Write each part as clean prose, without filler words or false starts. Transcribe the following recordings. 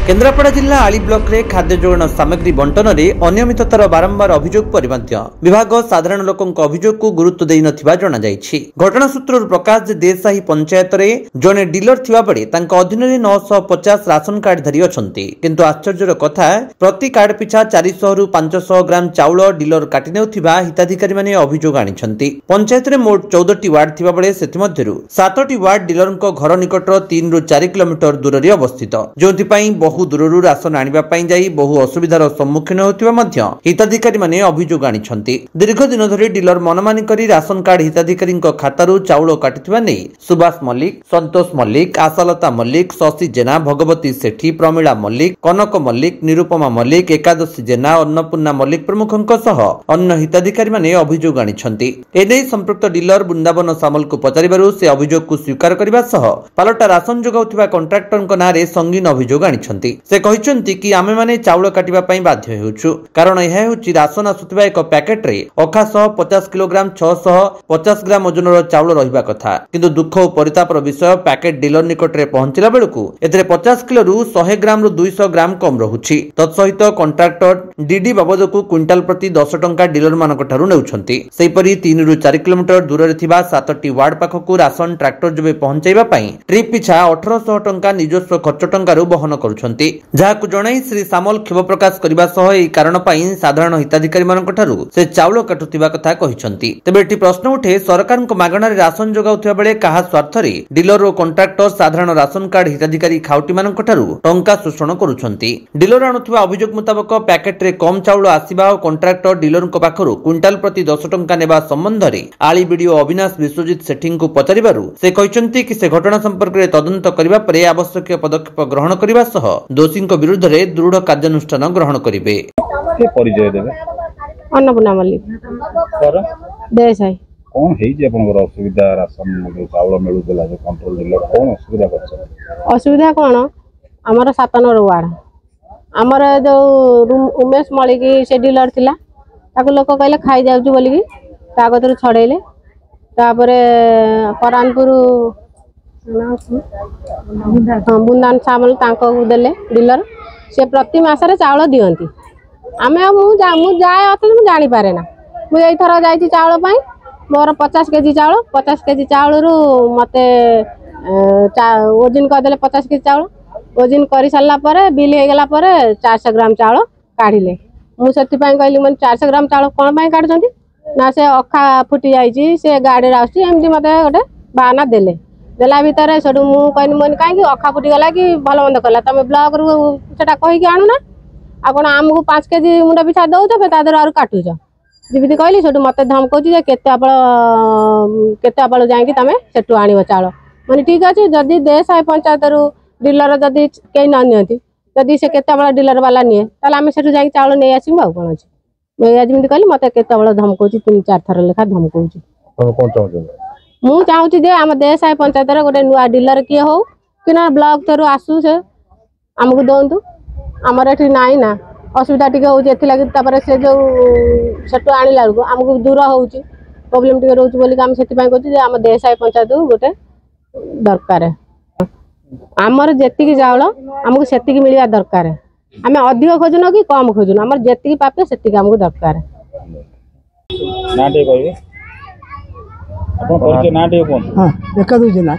केन्द्रापड़ा जिला आली ब्लॉक रे खाद्य जोगाण सामग्री बंटन में अनियमिततार बारंबार अभियोग पर विभाग साधारण लोकों अभियोग को गुरुत्व देई नथिबा जणा जायछि। घटना सूत्रु प्रकाश जे देसाही पंचायत रे जने डीलर थिबा बेले तांका अधीन 950 राशन कार्ड धारी अछंती, किंतु आश्चर्यर कथा प्रति कार्ड पिछा 400 रु 500 ग्राम चाउल डीलर काटि नेउथिबा हिताधिकारी माने अभियोग आनिछंती। पंचायत रे मोट 14टी वार्ड थिबा बेले सेथि मध्यरु 7टी वार्ड डीलर घर निकटर 3 रु 4 किलोमीटर दूर रे अवस्थित, जोंथि पई बहु दूररू राशन आनिबा पई जाई बहु असुविधार सम्मुखीन होतिबा मध्य हिताधिकारी माने अभियोग आनिछंती। दीर्घ दिन धरि डीलर मनमानी करी राशन कार्ड हिताधिकारी खातारू चाउल काटिथिबा नै सुभाष मल्लिक, संतोष मल्लिक, आशालता मल्लिक, शशि जेना, भगवती सेठी, प्रमिला मल्लिक, कनक मल्लिक, निरुपमा मल्लिक, एकादशी जेना, अन्नपूर्णा मल्लिक प्रमुखଙ୍କ सह अन्य हिताधिकारी माने अभियोग आनिछंती। एनै संपृक्त डीलर वृंदावन सामल को पचारिबारु से अभियोग को स्वीकार करबा सह पालटा राशन जोगाउथिबा कॉन्ट्राक्टरଙ୍କ नारे संगीन अभियोग आनिछंती। से कहिसंती कि आमे माने चाउल काटिबा पई बाध्य हेउछु, कारण यह हेउची राशन आसुथिबा एक पैकेट रे अखा 50 किलोग्राम 650 ग्राम ओजनर चाउल रहिबा कथा, किंतु दुख और परितापर विषय पैकेट डीलर निकट रे पहुंचिला बेलकु एतरे 50 किलो रु 100 ग्राम रु 200 ग्राम कम रहुछि। तत्सहित कॉन्ट्राक्टर डीडी बाबद को क्विंटाल प्रति 10 टंका डीलर मानक ठारू नेउछंती। सेहिपरि 3 रु 4 किलोमीटर दूर रे थिबा 7टी वार्ड पाखकु राशन ट्रैक्टर जबे पहुंचाइबा पई ट्रिप पिछा 1800 टंका निजस्व खर्च टंका बहन करुछंती, जहाकु जणाई श्री सामल क्षोभ प्रकाश करबा सह एही कारण पई साधारण हिताधिकारी मानक ठारू से चाउल काटुथिबा कथा कहिसंती। तबे एठी प्रश्न उठे सरकारक मागणा रे राशन जोगाउथिबा बेले कहा स्वार्थ रे डीलर और कॉन्ट्राक्टर साधारण राशन कार्ड हिताधिकारी खाउटी मानक ठारू टंका शोषण करुछंती। डीलर आणुथिबा अभियोग मुताबक पैकेट रे कम चाउल आसीबा और कॉन्ट्राक्टर डीलर पाखरु क्विंटाल प्रति 10 टंका नेबा संबंध रे आली वीडियो अविनाश विश्वजित सेठी को पचारिबारु से कहिसंती कि से घटना संपर्क रे तदंत करिबा परे आवश्यक पदक्षेप ग्रहण करिबा सह दोषी विरुद्ध रे दृढ़ कार्यानुष्ठान ग्रहण करिवे। परिचय देबे अन्नपूर्णा मल्लिक सर देसाई कोन हेई जे आपनकर असुविधा राशन चाउल मिलु देला जे कंट्रोल डीलर कोन असुविधा करछ? असुविधा कोन हमर 7 नंबर वार्ड हमर जो उमेश मल्लिक से डीलर थिला ताको लोक कहले खाई जाउछु बोली कि कागजर छड़ेले, तापरे परानपुर बुंदान सामल तांको देले डीलर से प्रति मासरे चाउल दियंती। आमे मु जाए अत मु जानि पारे ना, मु एई थरा जाईची चाउल पई मोर 50 केजी चाउल रु मते ओजन कर देले 50 केजी चाउल ओजन करि सारला परे बिल हे गेला परे 400 ग्राम चाउल काढिले। मु सेति पई कहली मन 400 ग्राम चाउल कोन पई काढछंती ना से अखा फुटी जाईची से गाडी राउची एमती मते गोटे बहाना देले। देला भितर सेठू मु कहनी मन काई अखा फुटी गला कि भल मंद कला तमे ब्लॉक रु सेटा कहि कि आनु ना आपण आमको 5 केजी मुंडा पिछा दउ त तादर आरु काटुछ जिबिति कहली सेठू मते धमकौची जे केते आपळ जाई कि तमे सेठू आनिबो चाउल। माने ठीक अछि जदी देसाई पंचायत रु डीलर जदी केई न नियंती जदी से केते आपळ डीलर वाला निये ताले आमे सेठू जाई चाउल नै आसीबो आ कोन अछि। मैं आज जिबिति कहली मते केते आपळ धमकौची 3-4 थर लेखा धमकौची। कोन चाहू मु चाहूची जे आम देसाई पंचायत रे गोटे नुआ डीलर किए हो कि ना ब्लॉक थरु आसु से हमको दंतु हमर एठी नाही ना असुविधा टिके हो जेथि लागि तापर से जो सेटो आनिला को हमको दूर होउची प्रॉब्लम टिके रहउची बोली हम सेति पई कहूची जे आम देसाई पंचायत गोटे दरकार है। हमर जेति की चाउल हमको सेति की मिलिया दरकार है, हमें अधिक खोजनो कि कम खोजनो हमर जेति की पापे सेति की हमको दरकार है। ना दे कहबे अपन परिचय ना दे कोन? हां देखा दउ जना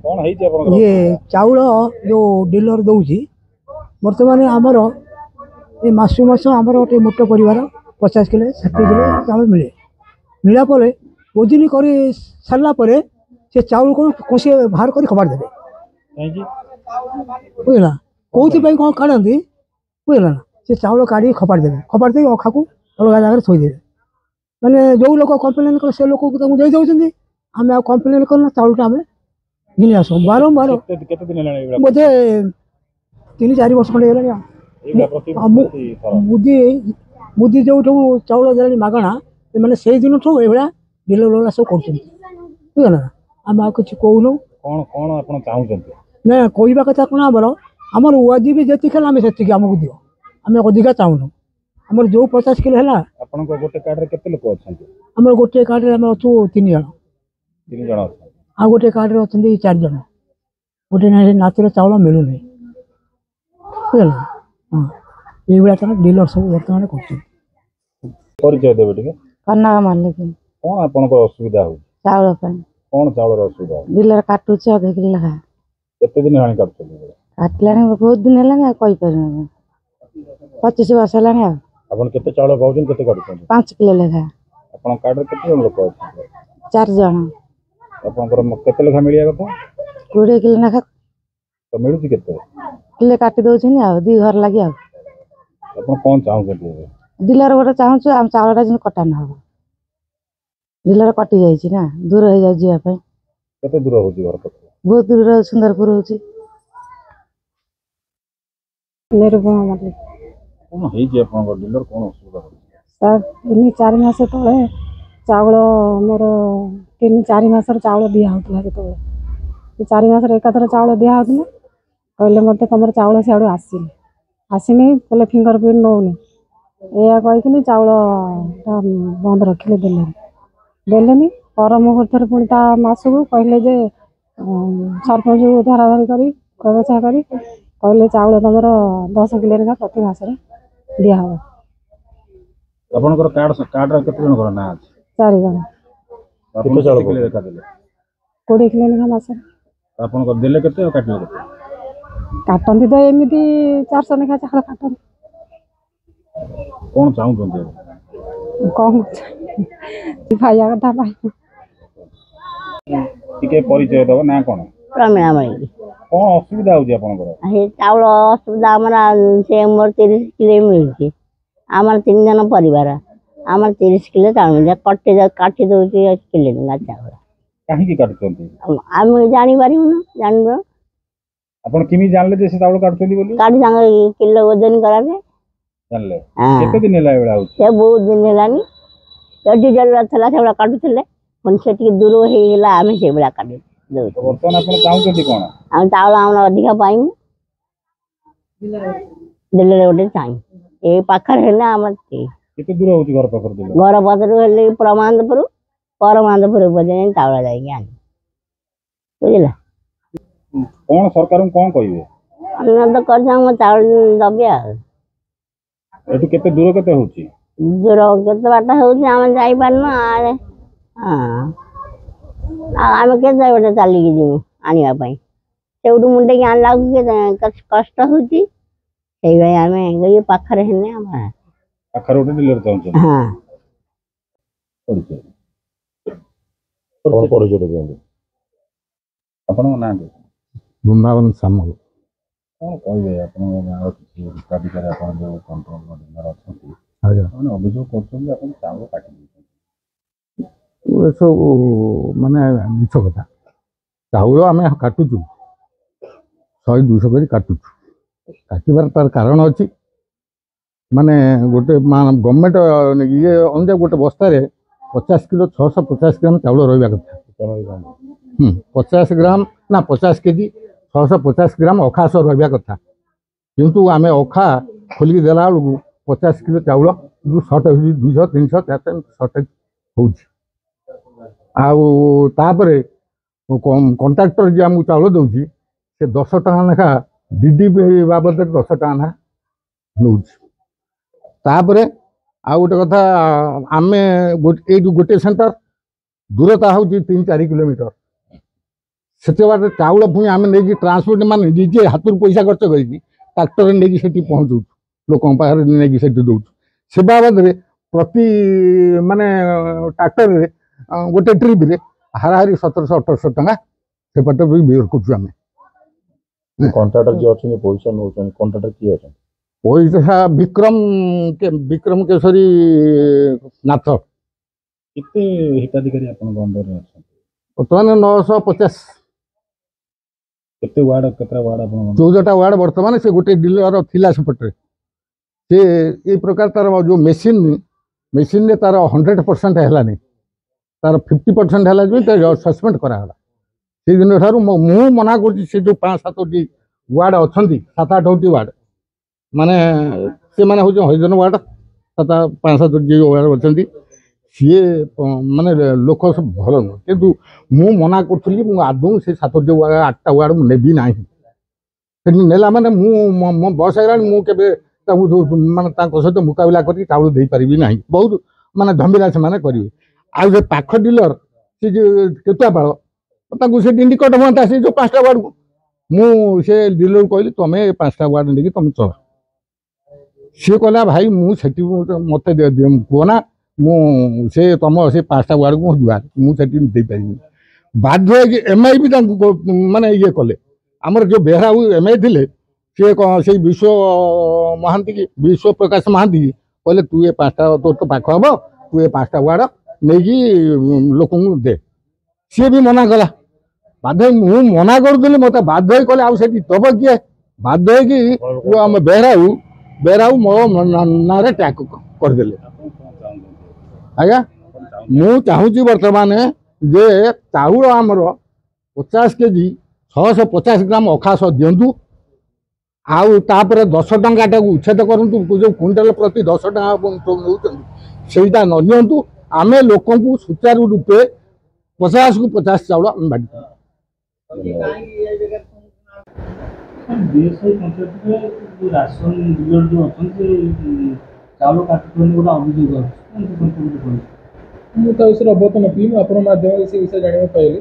कोन हेई जे अपन ये चाउल जो डीलर दउची वर्तमान हमर ए मासु हमर ओटे मोटो परिवार 50 किलो 60 किलो चाउल मिला परे ओजनी करी सरला परे से चाउल को कोसे बाहर करी खबर देबे काई जी बुझला कोथि पई कोन काढंती बुझला से चाउल काढी खबर दे अखा को अलग जगह थोई देबे। माने जो लोक कंप्लेन कर से लोक को दे दउछंती हमें आ कंप्लेन करना चाउल का हमें घिनी आसो बारंबार केते दिन लेना मुझे 3-4 वर्ष खंडे गेला बुद्धि जो चाउल देलानी मागणा मैंने से दिन ठो एभला डीलर वाला सब करछंती बुझला हम आ कुछ कहूनु कोन कोन आपण चाहउछंती ना कहबा कथा कोन हमर वाजिब जेति खेला हमें सेति हमको दियो हमें अधिका चाहूनु हमर जो 50 किलो हैला आपण को गोटे कार्ड रे केते लोक अछंती? हमर गोटे कार्ड रे हम अछु 3 जण आ गोटे कार्ड रे अछंती 4 जण गोटे नातिर चाउल मिलु नै। ବୁଝିଲ ହଁ ଏଇଭଳିଆ ତାର ଡିଲର ସବୁ ବର୍ତ୍ତମାନ କରୁଛନ୍ତି। ପରିଚୟ ଦେବେ ଟିକେ। କନକ ମଲ୍ଲିକ। କ'ଣ ଆପଣଙ୍କର ଅସୁବିଧା ହେଉଛି? ଚାଉଳ ପାଇଁ। କ'ଣ ଚାଉଳର ଅସୁବିଧା ହେଉଛି? ଡିଲର କାଟୁଛି ଅଧ କିଲୋ ଲେଖା। କେତେ ଦିନ ହେଲାଣି କାଟୁଛନ୍ତି? କାଟିଲାଣି ବହୁତ ଦିନ ହେଲାଣି ଆଉ କହିପାରିବିନି। 25 ବର୍ଷ ହେଲାଣି ଆଉ। ଆପଣ କେତେ ଚାଉଳ ପାଉଛନ୍ତି, କେତେ କାଟୁଛନ୍ତି? 5 କିଲୋ ଲେଖା। ଆପଣଙ୍କ କାର୍ଡରେ କେତେ ଜଣ ଲୋକ ଅଛନ୍ତି? 4 ଜଣ। ଆପଣଙ୍କର କେତେ ଲେଖା ମିଳିବା କଥା? 20 କିଲୋ ଲେଖା। ତ ମିଳୁଛି କେତେ? କିଲେ କାଟି ଦଉଛନ୍ତି ଆଉ 2 ଘର ଲାଗି ଆଉ। ଆପଣ କ'ଣ ଚାହୁଁଛନ୍ତି ଏବେ? ଡିଲର ଗୋଟେ ଚାହୁଁଛୁ ଆମ ଚାଉଳଟା ଯେମିତି କଟା ନ ହବ। ଡିଲର କଟି ଯାଇଛି ନା, ଦୂର ହେଇଯାଉଛି ଯିବା ପାଇଁ। କେତେ ଦୂର ହେଉଛି ଘର ପାଖରୁ? ବହୁତ ଦୂର ସୁନ୍ଦରପୁର ହେଉଛି। ନିରୁପମା ମଲ୍ଲିକ। କ'ଣ ହେଇଛି ଆପଣଙ୍କ ଡିଲର, କ'ଣ ଅସୁବିଧା ହେଉଛି? ସାର୍ 3-4 ମାସ ତଳେ ଚାଉଳ ମୋର 3-4 ମାସର ଚାଉଳ ଦିଆହେଉଥିଲା। ଯେତେବେଳେ 4 ମାସରେ ଏକାଥରେ ଚାଉଳ ଦିଆହେଉଥିଲା, କହିଲେ ମୋତେ ତୁମର ଚାଉଳ ସିଆଡ଼ୁ ଆସିନି କହିଲେ ଫିଙ୍ଗର ପ୍ରିଣ୍ଟ ନେଉନି, ଏଇଆ କହିକିନି ଚାଉଳଟା ବନ୍ଦ ରଖିଲେ, ଦେଲେନି। ପର ମୁହୂର୍ତ୍ତରେ ପୁଣି ତା ମାସକୁ କହିଲେ ଯେ ସରପଞ୍ଚକୁ ଧରାଧରି କରି ବ୍ୟବସ୍ଥା କରି କହିଲେ ଚାଉଳ ତୁମର 10 କିଲୋ ଲେଖା ପ୍ରତି ମାସରେ ଦିଆହେବ। ଆପଣଙ୍କର କାର୍ଡରେ କେତେ ଜଣଙ୍କର ନାଁ ଅଛି? 4 ଜଣ। କେତେ ଚାଉଳ ଲେଖା ଦେଲେ? 20 କିଲୋ ଲେଖା ମାସରେ। ଆପଣଙ୍କର ଦେଲେ କେତେ ଆଉ କାଟିଲେ କେତେ? କାଟନ୍ତି ତ ଏମିତି 400 ଲେଖା ଚାଉଳ କାଟନ୍ତି। କ'ଣ ଚାହୁଁଛନ୍ତି ଏବେ? କ'ଣ ପାଇବା କଥା ପାଇ। ଟିକେ ପରିଚୟ ଦେବ, ନାଁ କ'ଣ? ପ୍ରମିଳା ମଲ୍ଲିକ। କ'ଣ ଅସୁବିଧା ହେଉଛି ଆପଣଙ୍କର? ଚାଉଳ ଅସୁବିଧା ଆମର ସେ ମୋର 30 କିଲୋ ମିଳୁଛି। ଆମର 3 ଜଣ ପରିବାର, ଆମର 30 କିଲୋ ଚାଉଳ ମିଳୁଛି। କାଟି ଦେଉଛି କିଲୋ ଲେଖା ଚାଉଳ। କାହିଁକି କାଟୁଛନ୍ତି? ଆମେ ଜାଣିପାରିବୁନି, ଜାଣିବୁ। ଆପଣ କେମିତି ଜାଣିଲେ ଯେ ସେ ଚାଉଳ କାଟୁଛନ୍ତି ବୋଲି? କାଟି ସାଙ୍ଗେ କିଲୋ ଓଜନ କରାଯାଏ। ଜାଣିଲେ? କେତେ ଦିନ ହେଲା ଏଭଳିଆ ହେଉଛି? ସେ ବହୁତ ଦିନ ହେଲାନି। ଏଠି ଡିଲର ଥିଲା ସେଭଳିଆ କାଟୁଥିଲେ, ପୁଣି ସେ ଟିକେ ଦୂର ହେଇଗଲା, ଆମେ ସେଇଭଳିଆ କାଟି ଦେଉଛୁ। ବର୍ତ୍ତମାନ ଆପଣ ଚାହୁଁଛନ୍ତି କ'ଣ? ଆମେ ଚାଉଳ ଆମର ଅଧିକା ପାଇମୁ, ଡିଲର ଗୋଟେ ଚାହିଁ ଏଇ ପାଖରେ ହେଲେ ଆମର କେତେ ଦୂର ହେଉଛି ଘର ପାଖରୁ? ଘର ପାଖରୁ ହେଲେ ପରମାନ୍ଦପୁର ପର୍ଯ୍ୟନ୍ତ ଚାଉଳ ଯାଇକି ଆଣି, ବୁଝିଲା। କ'ଣ ସରକାରଙ୍କୁ କ'ଣ କହିବେ? ଅନୁରୋଧ କରିଥାଉ ମୋ ଚାଉଳ ଦେବେ ଆଉ। ଏଠୁ କେତେ ଦୂର କେତେ ହେଉଛି? ଦୂର କେତେ ବାଟ ହେଉଛି ଆମେ ଯାଇପାରୁନୁ। ଆମେ କେତେ ବାଟ ଚାଲିକି ଯିବୁ ଆଣିବା ପାଇଁ? ସେଇଠୁ ମୁଣ୍ଡେଇକି ଆଣିଲା ବେଳକୁ କଷ୍ଟ ହେଉଛି। ସେଇପାଇଁ ଆମେ ଏଇ ପାଖରେ ହେଲେ ଆମ ପାଖରେ ଗୋଟେ ଡିଲର ଚାହୁଁଛନ୍ତି। ହଁ। ପରିଚୟ ଦିଅନ୍ତୁ। ଆପଣଙ୍କ ନାଁ କି? ବୃନ୍ଦାବନ ସାମଲ। କ'ଣ କହିବେ ଆପଣଙ୍କ ଗାଁର କିଛି ହିତାଧିକାରୀ, ଆପଣ ଯେଉଁ କଣ୍ଟ୍ରୋଲ ଡିଲର ଅଛନ୍ତି, ଆଜ୍ଞା, ସେମାନେ ଅଭିଯୋଗ କରୁଛନ୍ତି ଆପଣ ଚାଉଳ କାଟି ଦେଉଛନ୍ତି? ଏସବୁ ମାନେ ମିଛ କଥା। ଚାଉଳ ଆମେ କାଟୁଛୁ, 100-200 କରି କାଟୁଛୁ। କାଟିବାର ତାର କାରଣ ଅଛି। ମାନେ ଗୋଟେ ଗଭର୍ଣ୍ଣମେଣ୍ଟ ଇଏ ଅନୁଯାୟୀ ଗୋଟେ ବସ୍ତାରେ 50 କିଲୋ 650 ଗ୍ରାମ ଚାଉଳ ରହିବା କଥା। 50 ଗ୍ରାମ ନା 50 କେଜି 650 ଗ୍ରାମ ଅଖା ସହ ରହିବା କଥା। କିନ୍ତୁ ଆମେ ଅଖା ଖୋଲିକି ଦେଲା ବେଳକୁ 50 କିଲୋ ଚାଉଳ ସର୍ଟ ହେଉଛି, 200-300 ସର୍ଟେଜ ହେଉଛି। ଆଉ ତାପରେ କଣ୍ଟ୍ରାକ୍ଟର ଯିଏ ଆମକୁ ଚାଉଳ ଦେଉଛି, ସେ 10 ଟଙ୍କା ଲେଖା ଡିଡି ବାବଦରେ 10 ଟଙ୍କା ଲେଖା ନେଉଛି। ତାପରେ ଆଉ ଗୋଟେ କଥା, ଆମେ ଏଇଠୁ ଗୋଟେ ସେଣ୍ଟର ଦୂରତା ହେଉଛି 3-4 କିଲୋମିଟର। ସେତେ ବାଟ ଚାଉଳ ପୁଣି ଆମେ ନେଇକି ଟ୍ରାନ୍ସପୋର୍ଟ, ମାନେ ନିଜେ ହାତରୁ ପଇସା ଖର୍ଚ୍ଚ କରିକି ଟ୍ରାକ୍ଟରରେ ନେଇକି ସେଠି ପହଞ୍ଚଉଛୁ, ଲୋକଙ୍କ ପାଖରେ ନେଇକି ସେଠି ଦେଉଛୁ। ସେ ବାବଦରେ ପ୍ରତି ମାନେ ଟ୍ରାକ୍ଟରରେ ଗୋଟେ ଟ୍ରିପ୍ରେ ହାରାହାରି 1700-1800 ଟଙ୍କା ସେପଟେ ବି ବିୟର କରୁଛୁ ଆମେ। କଣ୍ଟ୍ରାକ୍ଟର ଯିଏ ଅଛନ୍ତି ପଇସା ନେଉଛନ୍ତି, କଣ୍ଟ୍ରାକ୍ଟର କିଏ ଅଛନ୍ତି? ପଇସା ବିକ୍ରମ କେଶରୀ ନାଥ। କେତେ ହିତାଧିକାରୀ ଆପଣଙ୍କ ଅଣ୍ଡରରେ ଅଛନ୍ତି? ବର୍ତ୍ତମାନ 950। କେତେ ୱାର୍ଡ, କେତେଟା ୱାର୍ଡ ଆପଣ? 14ଟା ୱାର୍ଡ। ବର୍ତ୍ତମାନ ସେ ଗୋଟେ ଡିଲର ଥିଲା ସେପଟରେ, ସେ ଏଇ ପ୍ରକାର ତାର ଯେଉଁ ମେସିନରେ ତାର 100% ହେଲାନି, ତାର 50% ହେଲା ବି ସସ୍ପେଣ୍ଡ କରାଗଲା। ସେଇଦିନ ଠାରୁ ମୁଁ ମନା କରୁଛି, ସେ ଯେଉଁ 5-7ଟି ୱାର୍ଡ ଅଛନ୍ତି, 7-8ଟି ୱାର୍ଡ, ମାନେ ସେମାନେ ହେଉଛନ୍ତି ହରିଜନ ୱାର୍ଡ। 5-7ଟି ୱାର୍ଡ ଅଛନ୍ତି, ସିଏ ମାନେ ଲୋକ ସବୁ ଭଲ ନୁହଁ। କିନ୍ତୁ ମୁଁ ମନା କରୁଥିଲି, ମୁଁ ଆଦୌ ସେ 7ଟି ୱାର୍ଡ 8ଟା ୱାର୍ଡ ମୁଁ ନେବି ନାହିଁ। ସେଠି ନେଲା ମାନେ ମୋ ବୟସ ହେଇଗଲାଣି, ମୁଁ କେବେ ତାକୁ ମାନେ ତାଙ୍କ ସହିତ ମୁକାବିଲା କରି ଚାଉଳ ଦେଇପାରିବି ନାହିଁ। ବହୁତ ମାନେ ଝମିଲା ସେମାନେ କରିବେ। ଆଉ ସେ ପାଖ ଡିଲର ସେ ଯେଉଁ କେତୁଆପାଳ, ତାଙ୍କୁ ସେଠି ନିକଟ ହୁଅନ୍ତା ସେ ଯେଉଁ 5ଟା ୱାର୍ଡକୁ। ମୁଁ ସେ ଡିଲରକୁ କହିଲି ତମେ 5ଟା ୱାର୍ଡ ନେଇକି ତମେ ଚଳ। ସିଏ କହିଲା ଭାଇ ମୁଁ ସେଠି ମୋତେ କୁହ ନା, ମୁଁ ସେ ତମ ସେ 5ଟା ୱାର୍ଡକୁ ମୁଁ ଯିବାର, ମୁଁ ସେଠି ଦେଇପାରିବିନି। ବାଧ୍ୟ ହେଇକି MI ବି ତାଙ୍କୁ ମାନେ ଇଏ କଲେ। ଆମର ଯେଉଁ ବେହେରା MI ଥିଲେ ସିଏ ସେଇ ବିଶ୍ୱ ପ୍ରକାଶ ମହାନ୍ତି କି କହିଲେ ତୁ ଏ 5ଟା ତୋର ତ ପାଖ ହବ, ତୁ ଏ 5ଟା ୱାର୍ଡ ନେଇକି ଲୋକଙ୍କୁ ଦେ। ସିଏ ବି ମନା କଲା। ବାଧ୍ୟ ମୁଁ ମନା କରୁଥିଲି, ମୋତେ ବାଧ୍ୟ ହେଇ କହିଲେ ଆଉ ସେଠି ଦବ କିଏ? ବାଧ୍ୟ ହେଇକି ଆମ ବେହେରାଉ ମୋ ନାଁରେ ଟ୍ୟାଗ କରିଦେଲେ। ଆଜ୍ଞା ମୁଁ ଚାହୁଁଛି ବର୍ତ୍ତମାନ ଯେ ଚାଉଳ ଆମର 50 କେଜି 650 ଗ୍ରାମ ଅଖାସ ଦିଅନ୍ତୁ। ଆଉ ତାପରେ 10 ଟଙ୍କାଟାକୁ ଉଚ୍ଛେଦ କରନ୍ତୁ। ଯେଉଁ କୁଇଣ୍ଟାଲ ପ୍ରତି 10 ଟଙ୍କା ନେଉଛନ୍ତି ସେଇଟା ନ ନିଅନ୍ତୁ। ଆମେ ଲୋକଙ୍କୁ ସୁଚାରୁ ରୂପେ 50କୁ 50 ଚାଉଳ ଆମେ ବାଣ୍ଟିବୁ। ରାସନ ଡିଲର ଯେଉଁ ଅଛନ୍ତି ଚାଉଳ କାଟୁଛନ୍ତି ଗୋଟେ ଅଭିଯୋଗ ଅଛି, ମୁଁ ତା ବିଷୟରେ ଅବଗତ ନଥିଲି। ମୁଁ ଆପଣଙ୍କ ମାଧ୍ୟମରେ ସେ ବିଷୟରେ ଜାଣିବାକୁ ପାଇଲି।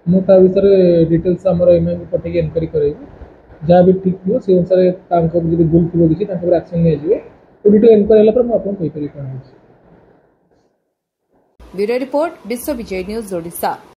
ମୁଁ ତା ବିଷୟରେ ଡିଟେଲ୍ସ ଆମର MIକୁ ପଠେଇକି ଏନକ୍ୱାରି କରାଇବି। ଯାହା ବି ଠିକ୍ ଥିବ ସେ ଅନୁସାରେ ତାଙ୍କ ଯଦି ଭୁଲ ଥିବ କିଛି ତାଙ୍କ ଉପରେ ଆକ୍ସନ୍ ନିଆଯିବ। ଡିଟେଲ୍ ଏନକ୍ୱାରି ହେଲା ପରେ ମୁଁ ଆପଣଙ୍କୁ କହିପାରିବି କ'ଣ ହେଉଛି। ବ୍ୟୁରୋ ରିପୋର୍ଟ, ବିଶ୍ୱ ବିଜୟ ନ୍ୟୁଜ୍, ଓଡ଼ିଶା।